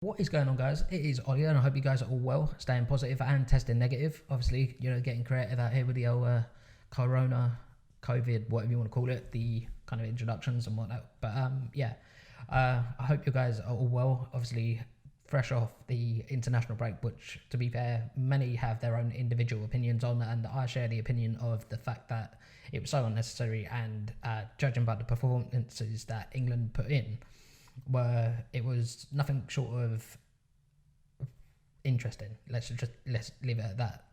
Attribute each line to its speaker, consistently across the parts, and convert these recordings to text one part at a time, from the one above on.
Speaker 1: What is going on, guys? It is Ollie, and I hope you guys are all well, staying positive and testing negative. Obviously, getting creative out here with the old Corona, COVID, whatever you want to call it, the kind of introductions and whatnot. But I hope you guys are all well. Obviously, fresh off the international break, which, to be fair, many have their own individual opinions on, and I share the opinion of the fact that it was so unnecessary. And judging by the performances that England put in, where it was nothing short of interesting. Let's leave it at that.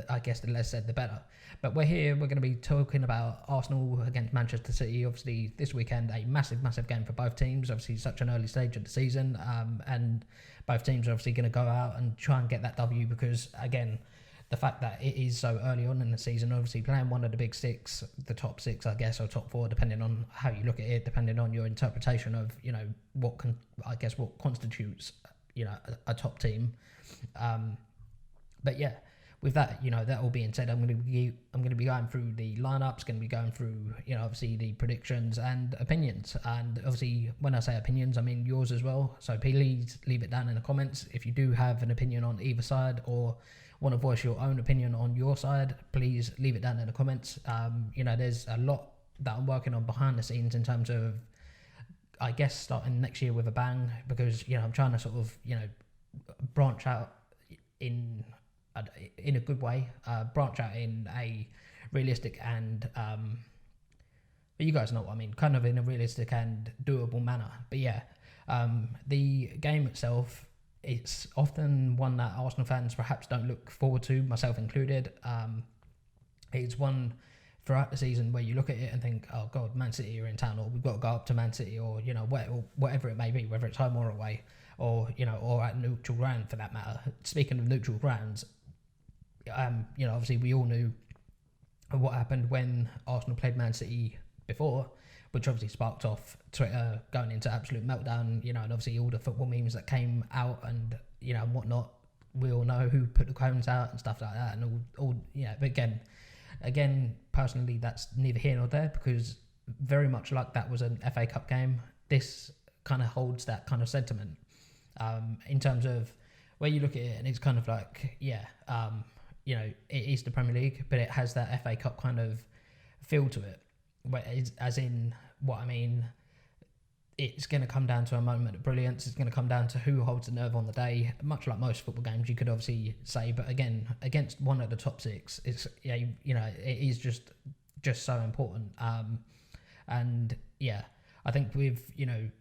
Speaker 1: I guess the less said the better. But we're here. We're going to be talking about Arsenal against Manchester City. Obviously, this weekend, a massive game for both teams. Obviously, such an early stage of the season, and both teams are obviously going to go out and try and get that W because, again, the fact that it is so early on in the season, obviously playing one of the big six, the top six, I guess, or top four, depending on how you look at it, depending on your interpretation of, what constitutes, a top team. But yeah, with that, that all being said, I'm going to be going through the lineups, going to be going through, obviously the predictions and opinions. And obviously, when I say opinions, I mean yours as well. So please leave it down in the comments if you do have an opinion on either side or want to voice your own opinion on your side. Please leave it down in the comments. There's a lot that I'm working on behind the scenes in terms of, I guess, starting next year with a bang, because I'm trying to sort of branch out in a good way, branch out in a realistic and but you guys know what I mean, kind of in a realistic and doable manner. But yeah, the game itself, it's often one that Arsenal fans perhaps don't look forward to, myself included. It's one throughout the season where you look at it and think, oh God, Man City are in town, or we've got to go up to Man City, or whatever it may be, whether it's home or away, or or at neutral ground for that matter. Speaking of neutral grounds, obviously we all knew what happened when Arsenal played Man City before, which obviously sparked off Twitter going into absolute meltdown, and obviously all the football memes that came out and, whatnot. We all know who put the cones out and stuff like that, and all but again, personally, that's neither here nor there, because very much like that was an FA Cup game, this kind of holds that kind of sentiment, in terms of where you look at it, and it's kind of like, it is the Premier League, but it has that FA Cup kind of feel to it. As in, what I mean, it's going to come down to a moment of brilliance. It's going to come down to who holds the nerve on the day, much like most football games, you could obviously say. But again, against one of the top six, it's it is just so important. And yeah, I think with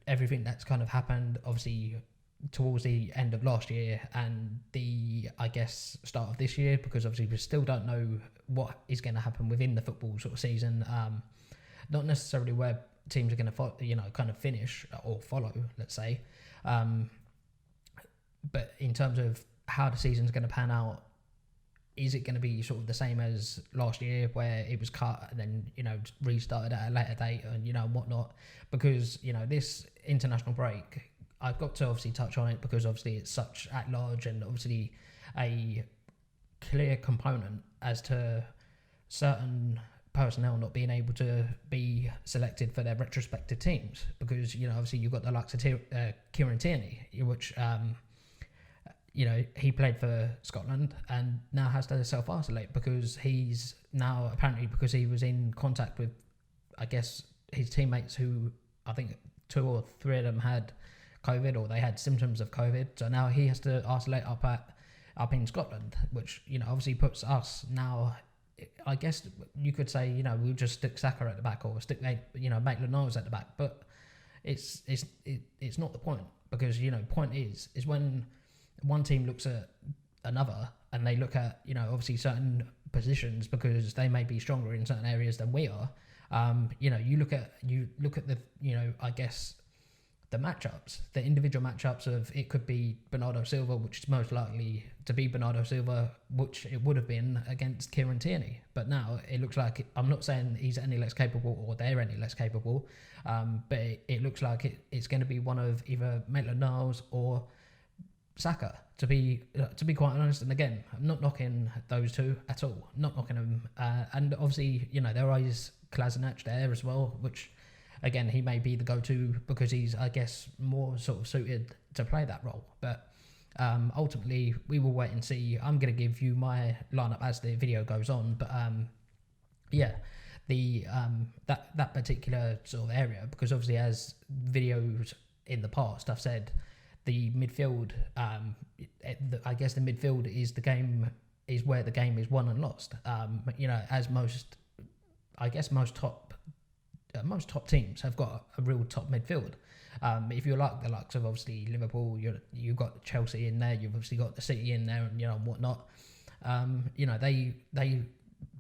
Speaker 1: everything that's kind of happened, obviously towards the end of last year and the, I guess, start of this year, because obviously we still don't know what is going to happen within the football sort of season. Not necessarily where teams are going to kind of finish or follow, let's say, but in terms of how the season's going to pan out, is it going to be sort of the same as last year where it was cut and then restarted at a later date and whatnot? Because this international break, I've got to obviously touch on it because obviously it's such at large and obviously a clear component as to certain personnel not being able to be selected for their retrospective teams, because obviously you've got the likes of Kieran Tierney, which he played for Scotland and now has to self-isolate because he's now, apparently because he was in contact with, I guess, his teammates who, I think 2 or 3 of them had COVID, or they had symptoms of COVID, so now he has to isolate up in Scotland, which obviously puts us now, I guess you could say, we'll just stick Saka at the back or stick Maitland-Niles at the back, but it's not the point, because point is when one team looks at another and they look at obviously certain positions because they may be stronger in certain areas than we are. You look at the I guess the matchups, the individual matchups of, it could be Bernardo Silva, which is most likely to be Bernardo Silva, which it would have been against Kieran Tierney. But now it looks like, I'm not saying he's any less capable or they're any less capable, but it looks like it's going to be one of either Maitland-Niles or Saka, to be quite honest. And again, I'm not knocking those two at all, not knocking them. And obviously, there is Kolasinac there as well, which again, he may be the go-to because he's, I guess, more sort of suited to play that role. But ultimately, we will wait and see. I'm going to give you my lineup as the video goes on, but yeah, the that particular sort of area, because obviously as videos in the past I've said, the midfield, I guess the midfield is where the game is won and lost. As most top teams have got a real top midfield. If you like the likes of obviously Liverpool, you've got Chelsea in there, you've obviously got the City in there, and whatnot. They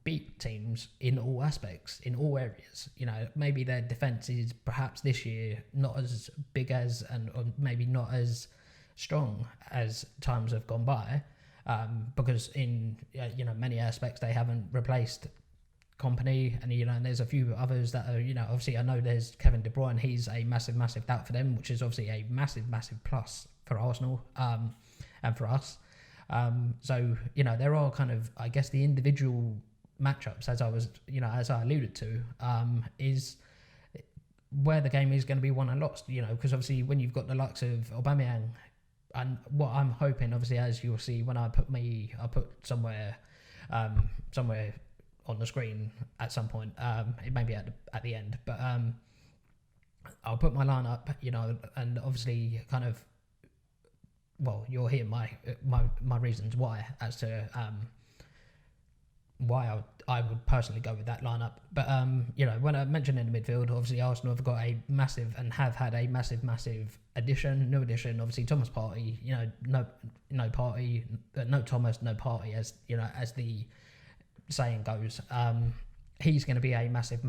Speaker 1: beat teams in all aspects, in all areas. Maybe their defence is perhaps this year not as big as, or maybe not as strong as times have gone by, because in many aspects they haven't replaced Company, and there's a few others that are, obviously I know there's Kevin De Bruyne. He's a massive doubt for them, which is obviously a massive plus for Arsenal, and for us. So there are kind of, I guess, the individual matchups, as I alluded to, is where the game is going to be won and lost. Because obviously when you've got the likes of Aubameyang, and what I'm hoping, obviously, as you'll see when I put somewhere on the screen at some point, it may be at the end, but I'll put my lineup, and obviously kind of, well, you'll hear my reasons why as to why I would personally go with that lineup. But when I mentioned in the midfield, obviously Arsenal have got a massive and have had a massive new addition. Obviously Thomas Partey, no Thomas, no Partey, as as the saying goes. He's going to be a massive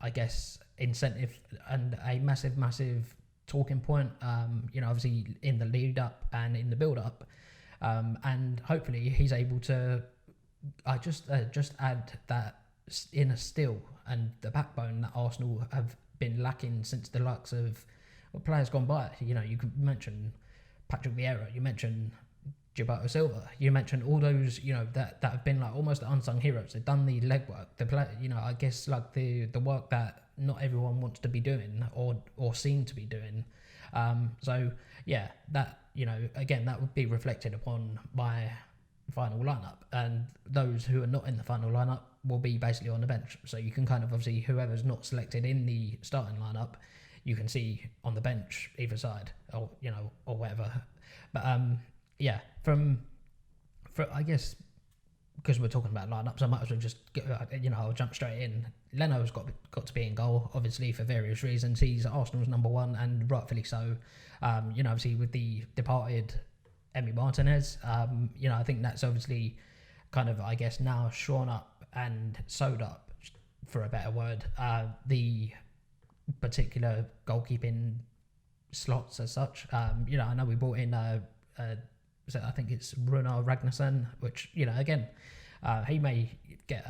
Speaker 1: I guess incentive and a massive talking point, obviously in the lead up and in the build up, and hopefully he's able to just add that inner steel and the backbone that Arsenal have been lacking since the likes of players gone by. You could mention Patrick Vieira, you mentioned Gilberto Silva, you mentioned all those, that have been like almost unsung heroes. They've done the legwork, I guess like the work that not everyone wants to be doing or seem to be doing. So yeah, that, again, that would be reflected upon my final lineup, and those who are not in the final lineup will be basically on the bench. So you can kind of, obviously, whoever's not selected in the starting lineup, you can see on the bench either side, or or whatever. But yeah, I guess, because we're talking about lineups, I might as well just I'll jump straight in. Leno's got to be in goal, obviously, for various reasons. He's Arsenal's number one, and rightfully so. Obviously with the departed Emi Martinez, I think that's obviously kind of, I guess, now shorn up and sewed up, for a better word, the particular goalkeeping slots as such. I know we brought in I think it's Runar Ragnarsson, which, again, he may get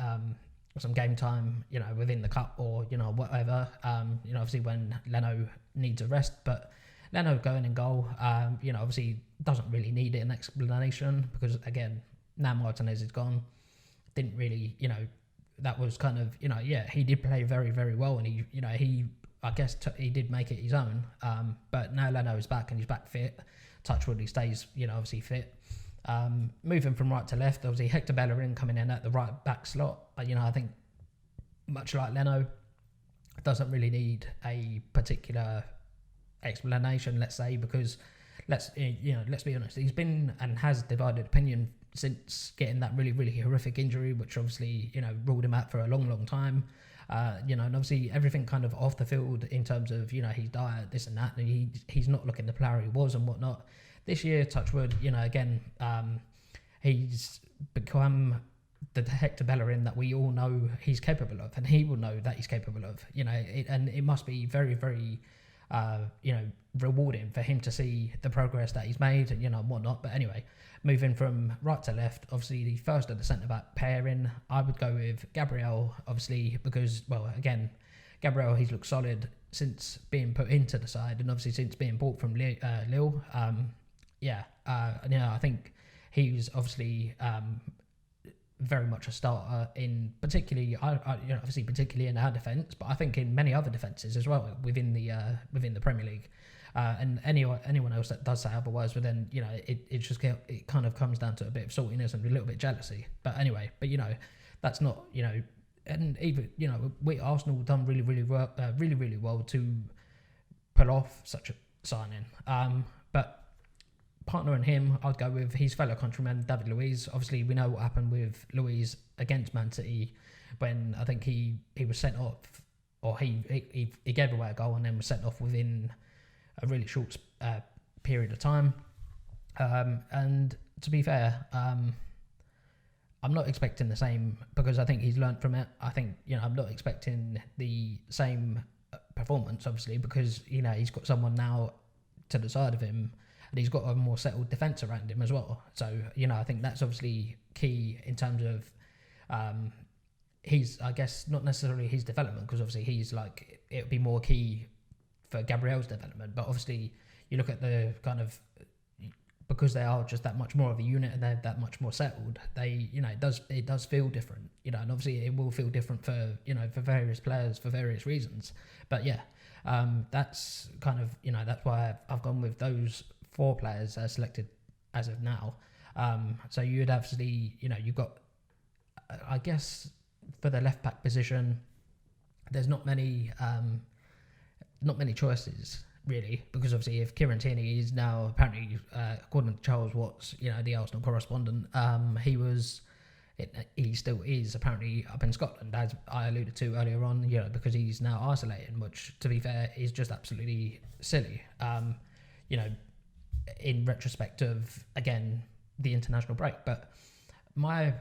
Speaker 1: some game time, within the cup or, whatever, obviously when Leno needs a rest. But Leno going in goal, obviously doesn't really need an explanation, because, again, now Martinez is gone. Didn't really, that was kind of, he did play very, very well, and he I guess he did make it his own. But now Leno is back, and he's back fit. Touchwood, he stays, obviously fit. Moving from right to left, obviously Hector Bellerin coming in at the right back slot. I think much like Leno, doesn't really need a particular explanation, let's say, because let's be honest, he's been and has divided opinion since getting that really, really horrific injury, which obviously ruled him out for a long time. And obviously everything kind of off the field in terms of his diet, this and that, and he's not looking the player he was and whatnot. This year, touchwood, again, he's become the Hector Bellerin that we all know he's capable of, and he will know that he's capable of. And it must be very, very rewarding for him to see the progress that he's made and whatnot. But anyway, moving from right to left, obviously the first of the centre-back pairing, I would go with Gabriel, obviously, because, well, again, Gabriel, he's looked solid since being put into the side, and obviously since being bought from Lille. I think he's obviously very much a starter in particularly, obviously particularly in our defence, but I think in many other defences as well within the Premier League. And anyone else that does say otherwise, but then it kind of comes down to a bit of saltiness and a little bit jealousy. But anyway, that's not and even we Arsenal done really well to pull off such a signing. But partnering him, I'd go with his fellow countryman David Luiz. Obviously, we know what happened with Luiz against Man City when I think he was sent off, or he gave away a goal and then was sent off within a really short period of time. And to be fair, I'm not expecting the same, because I think he's learnt from it. I think I'm not expecting the same performance, obviously, because he's got someone now to the side of him, and he's got a more settled defence around him as well. So I think that's obviously key in terms of I guess not necessarily his development, because obviously he's like, it would be more key for Gabriel's development, but obviously you look at the kind of, because they are just that much more of a unit and they're that much more settled, they it does feel different, and obviously it will feel different for for various players for various reasons. But that's kind of that's why I've gone with those 4 players as selected as of now. So you'd obviously you've got, I guess, for the left back position, there's not many choices really, because obviously if Kieran Tierney is now apparently, according to Charles Watts, the Arsenal correspondent, he still is apparently up in Scotland, as I alluded to earlier on, because he's now isolating, which to be fair is just absolutely silly. In retrospect of, again, the international break. But my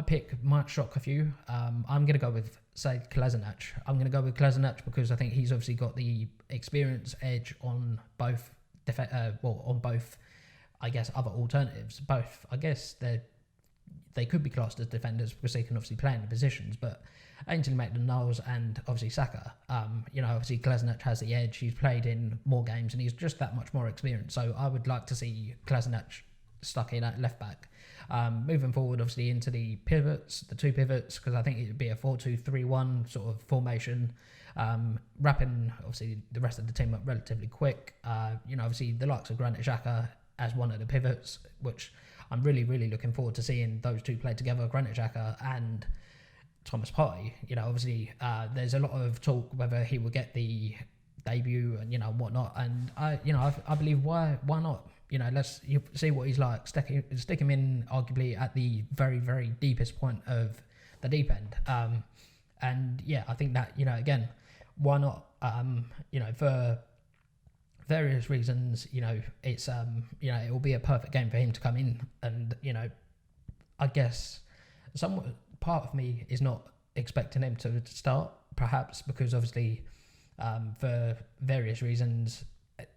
Speaker 1: pick might shock a few. I'm going to go with, say, Kolasinac. I'm going to go with Kolasinac because I think he's obviously got the experience edge on both, I guess, other alternatives. Both, I guess, they could be classed as defenders because they can obviously play in the positions, but Ainsley Maitland-Niles and obviously Saka, obviously Kolasinac has the edge. He's played in more games and he's just that much more experienced. So I would like to see Kolasinac stuck in at left back. Moving forward, obviously, into the two pivots, because I think it would be a 4-2-3-1 sort of formation, wrapping, obviously, the rest of the team up relatively quick. Obviously, the likes of Granit Xhaka as one of the pivots, which I'm really, really looking forward to seeing those two play together, Granit Xhaka and Thomas Partey. Obviously, there's a lot of talk whether he will get the debut and, whatnot. And I believe why not? Let's see what he's like. Stick him in arguably at the very, very deepest point of the deep end. And yeah, I think that, again, why not? For various reasons, it's it will be a perfect game for him to come in. And, I guess somewhat part of me is not expecting him to start, perhaps because obviously for various reasons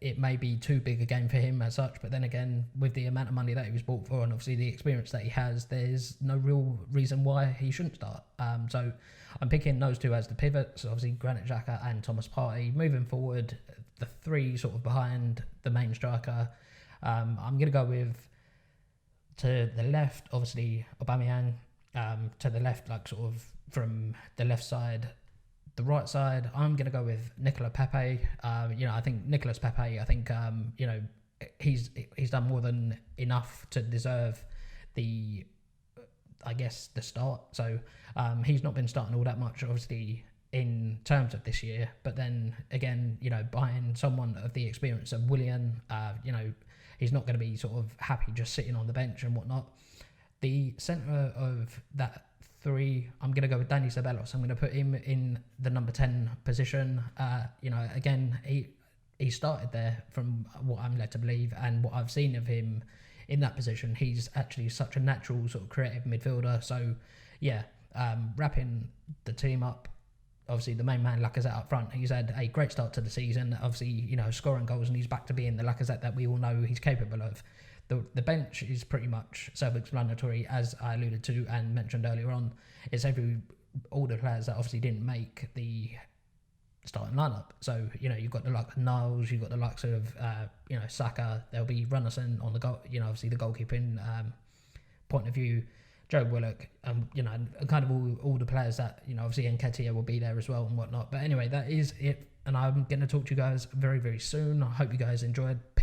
Speaker 1: it may be too big a game for him as such, but then again, with the amount of money that he was bought for and obviously the experience that he has, there's no real reason why he shouldn't start. So I'm picking those two as the pivots, obviously Granit Xhaka and Thomas Partey. Moving forward, the 3 sort of behind the main striker, I'm going to go with, to the left, obviously Aubameyang, to the left, like sort of from the left side. The right side, I'm going to go with Nicolas Pepe. I think Nicolas Pepe, he's done more than enough to deserve the start. So he's not been starting all that much, obviously, in terms of this year. But then again, buying someone of the experience of Willian, he's not going to be sort of happy just sitting on the bench and whatnot. The centre of that 3, I'm going to go with Dani Ceballos. I'm going to put him in the number 10 position. Again, he started there from what I'm led to believe, and what I've seen of him in that position, he's actually such a natural sort of creative midfielder. So, yeah, wrapping the team up, obviously the main man Lacazette up front. He's had a great start to the season, obviously, scoring goals, and he's back to being the Lacazette that we all know he's capable of. The bench is pretty much self-explanatory, as I alluded to and mentioned earlier on. It's all the players that obviously didn't make the starting lineup. So, you've got the likes of Niles, you've got the likes of, Saka. There'll be Runnison on the goal, obviously the goalkeeping point of view. Joe Willock, you know, and kind of all the players that, you know, obviously Nketiah will be there as well and whatnot. But anyway, that is it. And I'm going to talk to you guys very, very soon. I hope you guys enjoyed. Peace.